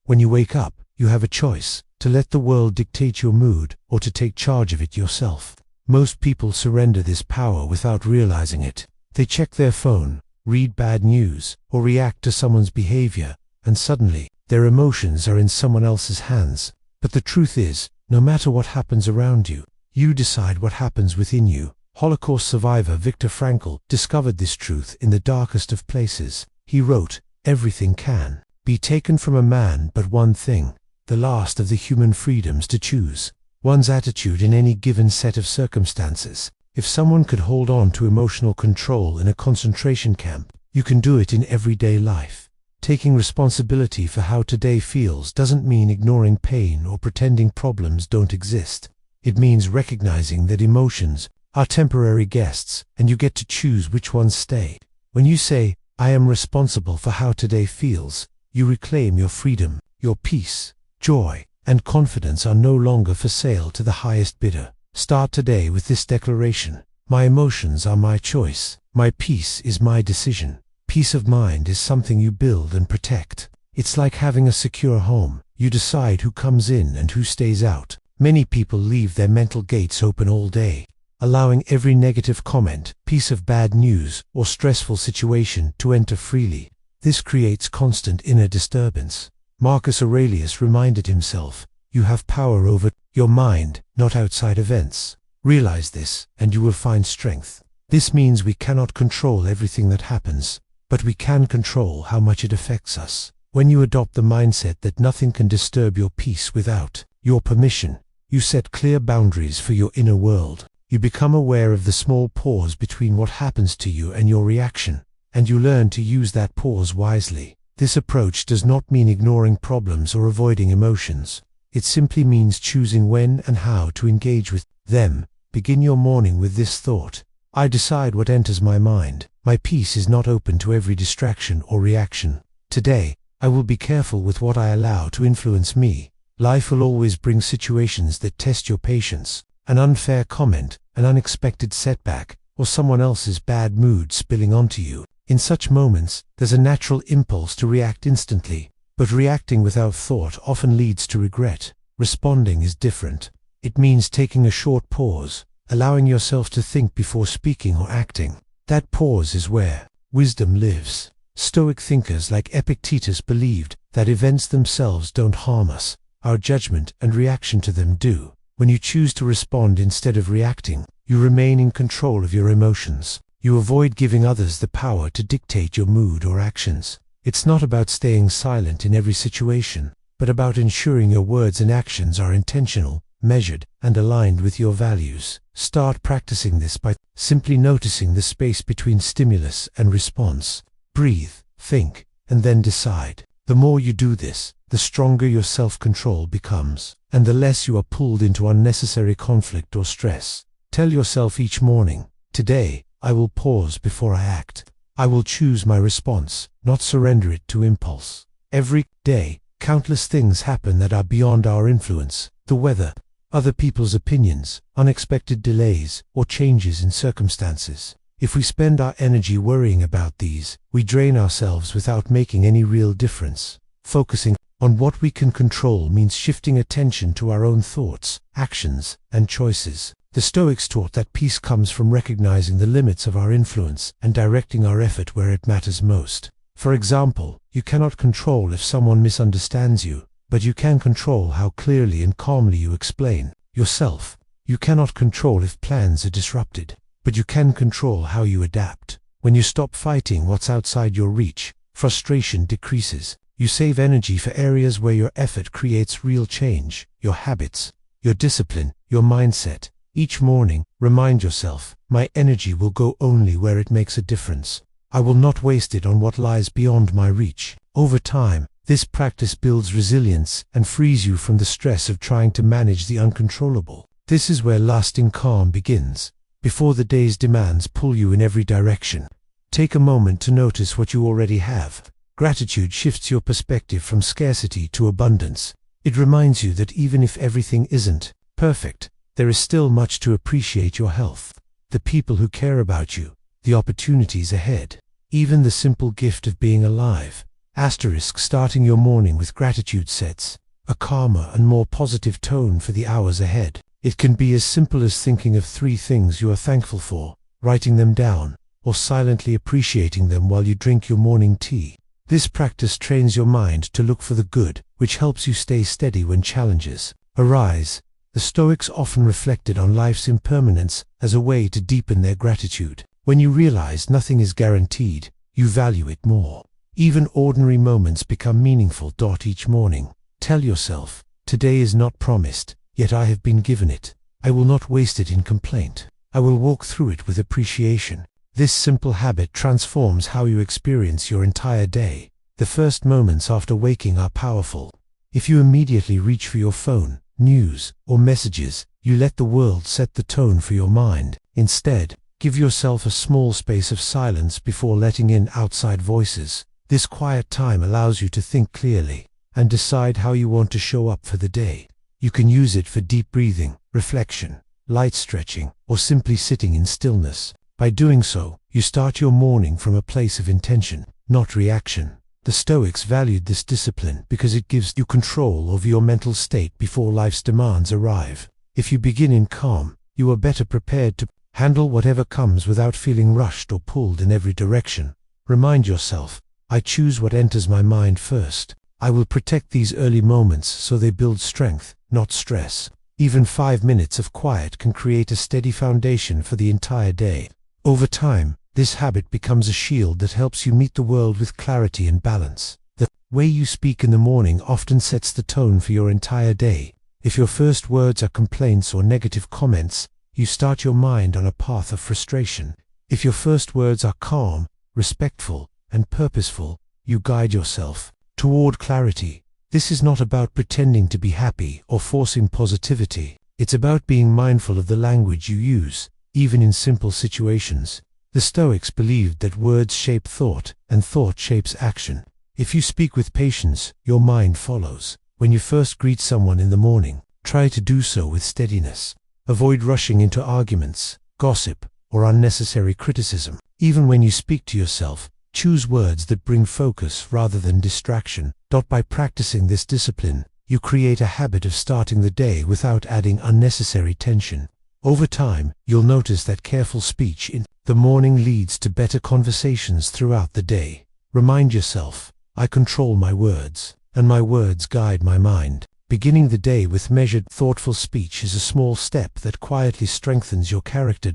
When you wake up, you have a choice: to let the world dictate your mood or to take charge of it yourself. Most people surrender this power without realizing it. They check their phone, read bad news, or react to someone's behavior, and suddenly, their emotions are in someone else's hands. But the truth is, no matter what happens around you, you decide what happens within you. Holocaust survivor Viktor Frankl discovered this truth in the darkest of places. He wrote, "Everything can be taken from a man but one thing, the last of the human freedoms to choose one's attitude in any given set of circumstances. If someone could hold on to emotional control in a concentration camp, you can do it in everyday life." Taking responsibility for how today feels doesn't mean ignoring pain or pretending problems don't exist. It means recognizing that emotions are temporary guests, and you get to choose which ones stay. When you say, "I am responsible for how today feels," you reclaim your freedom. Your peace, joy, and confidence are no longer for sale to the highest bidder. Start today with this declaration: my emotions are my choice. My peace is my decision. Peace of mind is something you build and protect. It's like having a secure home. You decide who comes in and who stays out. Many people leave their mental gates open all day, allowing every negative comment, piece of bad news, or stressful situation to enter freely. This creates constant inner disturbance. Marcus Aurelius reminded himself, "You have power over your mind, not outside events." Realize this, and you will find strength. This means we cannot control everything that happens, but we can control how much it affects us. When you adopt the mindset that nothing can disturb your peace without your permission, you set clear boundaries for your inner world. You become aware of the small pause between what happens to you and your reaction, and you learn to use that pause wisely. This approach does not mean ignoring problems or avoiding emotions. It simply means choosing when and how to engage with them. Begin your morning with this thought: I decide what enters my mind. My peace is not open to every distraction or reaction. Today, I will be careful with what I allow to influence me. Life will always bring situations that test your patience. An unfair comment, an unexpected setback, or someone else's bad mood spilling onto you. In such moments, there's a natural impulse to react instantly, but reacting without thought often leads to regret. Responding is different. It means taking a short pause, allowing yourself to think before speaking or acting. That pause is where wisdom lives. Stoic thinkers like Epictetus believed that events themselves don't harm us, our judgment and reaction to them do. When you choose to respond instead of reacting, you remain in control of your emotions. You avoid giving others the power to dictate your mood or actions. It's not about staying silent in every situation, but about ensuring your words and actions are intentional, measured, and aligned with your values. Start practicing this by simply noticing the space between stimulus and response. Breathe, think, and then decide. The more you do this, the stronger your self-control becomes, and the less you are pulled into unnecessary conflict or stress. Tell yourself each morning, today, I will pause before I act. I will choose my response, not surrender it to impulse. Every day, countless things happen that are beyond our influence: the weather, other people's opinions, unexpected delays, or changes in circumstances. If we spend our energy worrying about these, we drain ourselves without making any real difference. Focusing on what we can control means shifting attention to our own thoughts, actions, and choices. The Stoics taught that peace comes from recognizing the limits of our influence and directing our effort where it matters most. For example, you cannot control if someone misunderstands you, but you can control how clearly and calmly you explain yourself. You cannot control if plans are disrupted, but you can control how you adapt. When you stop fighting what's outside your reach, frustration decreases. You save energy for areas where your effort creates real change: your habits, your discipline, your mindset. Each morning, remind yourself, my energy will go only where it makes a difference. I will not waste it on what lies beyond my reach. Over time, this practice builds resilience and frees you from the stress of trying to manage the uncontrollable. This is where lasting calm begins. Before the day's demands pull you in every direction, take a moment to notice what you already have. Gratitude shifts your perspective from scarcity to abundance. It reminds you that even if everything isn't perfect, there is still much to appreciate: your health, the people who care about you, the opportunities ahead, even the simple gift of being alive. Starting your morning with gratitude sets a calmer and more positive tone for the hours ahead. It can be as simple as thinking of 3 things you are thankful for, writing them down, or silently appreciating them while you drink your morning tea. This practice trains your mind to look for the good, which helps you stay steady when challenges arise. The Stoics often reflected on life's impermanence as a way to deepen their gratitude. When you realize nothing is guaranteed, you value it more. Even ordinary moments become meaningful. Each morning, tell yourself, today is not promised, yet I have been given it. I will not waste it in complaint. I will walk through it with appreciation. This simple habit transforms how you experience your entire day. The first moments after waking are powerful. If you immediately reach for your phone, news, or messages, you let the world set the tone for your mind. Instead, give yourself a small space of silence before letting in outside voices. This quiet time allows you to think clearly and decide how you want to show up for the day. You can use it for deep breathing, reflection, light stretching, or simply sitting in stillness. By doing so, you start your morning from a place of intention, not reaction. The Stoics valued this discipline because it gives you control over your mental state before life's demands arrive. If you begin in calm, you are better prepared to handle whatever comes without feeling rushed or pulled in every direction. Remind yourself, I choose what enters my mind first. I will protect these early moments so they build strength, not stress. Even 5 minutes of quiet can create a steady foundation for the entire day. Over time, this habit becomes a shield that helps you meet the world with clarity and balance. The way you speak in the morning often sets the tone for your entire day. If your first words are complaints or negative comments, you start your mind on a path of frustration. If your first words are calm, respectful, and purposeful, you guide yourself toward clarity. This is not about pretending to be happy or forcing positivity. It's about being mindful of the language you use, even in simple situations. The Stoics believed that words shape thought, and thought shapes action. If you speak with patience, your mind follows. When you first greet someone in the morning, try to do so with steadiness. Avoid rushing into arguments, gossip, or unnecessary criticism. Even when you speak to yourself, choose words that bring focus rather than distraction. By practicing this discipline, you create a habit of starting the day without adding unnecessary tension. Over time, you'll notice that careful speech in the morning leads to better conversations throughout the day. Remind yourself, I control my words, and my words guide my mind. Beginning the day with measured, thoughtful speech is a small step that quietly strengthens your character.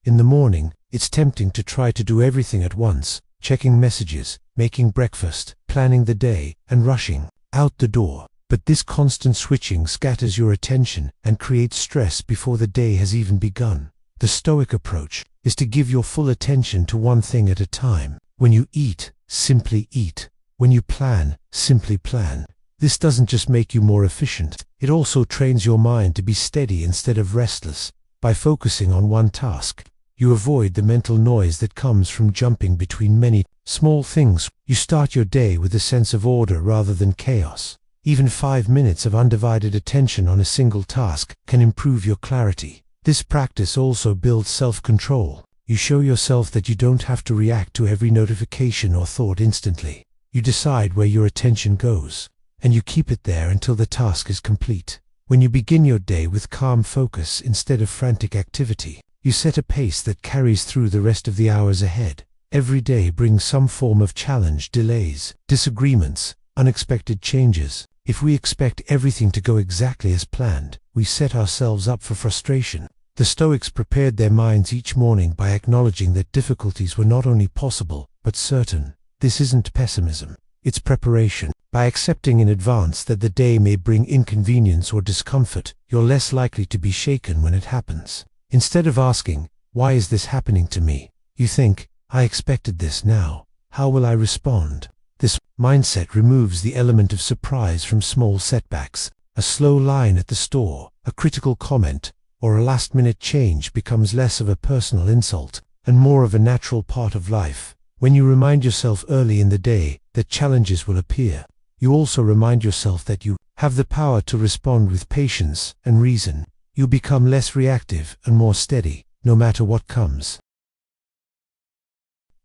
In the morning, it's tempting to try to do everything at once, checking messages, making breakfast, planning the day, and rushing out the door. But this constant switching scatters your attention and creates stress before the day has even begun. The Stoic approach is to give your full attention to one thing at a time. When you eat, simply eat. When you plan, simply plan. This doesn't just make you more efficient, it also trains your mind to be steady instead of restless. By focusing on one task, you avoid the mental noise that comes from jumping between many small things. You start your day with a sense of order rather than chaos. Even 5 minutes of undivided attention on a single task can improve your clarity. This practice also builds self-control. You show yourself that you don't have to react to every notification or thought instantly. You decide where your attention goes, and you keep it there until the task is complete. When you begin your day with calm focus instead of frantic activity, you set a pace that carries through the rest of the hours ahead. Every day brings some form of challenge, delays, disagreements, unexpected changes. If we expect everything to go exactly as planned, we set ourselves up for frustration. The Stoics prepared their minds each morning by acknowledging that difficulties were not only possible, but certain. This isn't pessimism, it's preparation. By accepting in advance that the day may bring inconvenience or discomfort, you're less likely to be shaken when it happens. Instead of asking, why is this happening to me? You think, I expected this now. How will I respond? This mindset removes the element of surprise from small setbacks. A slow line at the store, a critical comment, or a last-minute change becomes less of a personal insult and more of a natural part of life. When you remind yourself early in the day that challenges will appear, you also remind yourself that you have the power to respond with patience and reason. You become less reactive and more steady, no matter what comes.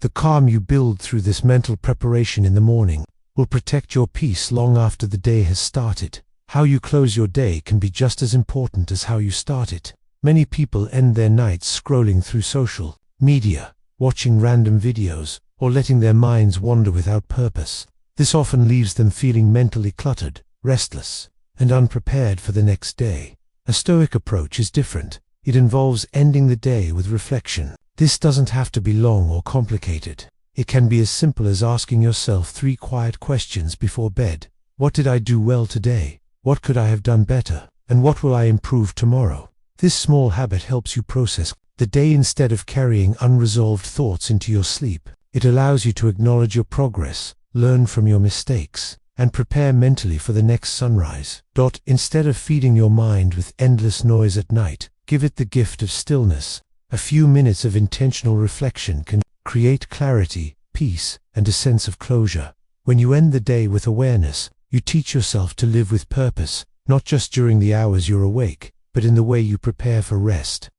The calm you build through this mental preparation in the morning will protect your peace long after the day has started. How you close your day can be just as important as how you start it. Many people end their nights scrolling through social media, watching random videos, or letting their minds wander without purpose. This often leaves them feeling mentally cluttered, restless, and unprepared for the next day. A Stoic approach is different. It involves ending the day with reflection. This doesn't have to be long or complicated. It can be as simple as asking yourself 3 quiet questions before bed. What did I do well today? What could I have done better? And what will I improve tomorrow? This small habit helps you process the day instead of carrying unresolved thoughts into your sleep. It allows you to acknowledge your progress, learn from your mistakes, and prepare mentally for the next sunrise. Instead of feeding your mind with endless noise at night, give it the gift of stillness. A few minutes of intentional reflection can create clarity, peace, and a sense of closure. When you end the day with awareness, you teach yourself to live with purpose, not just during the hours you're awake, but in the way you prepare for rest.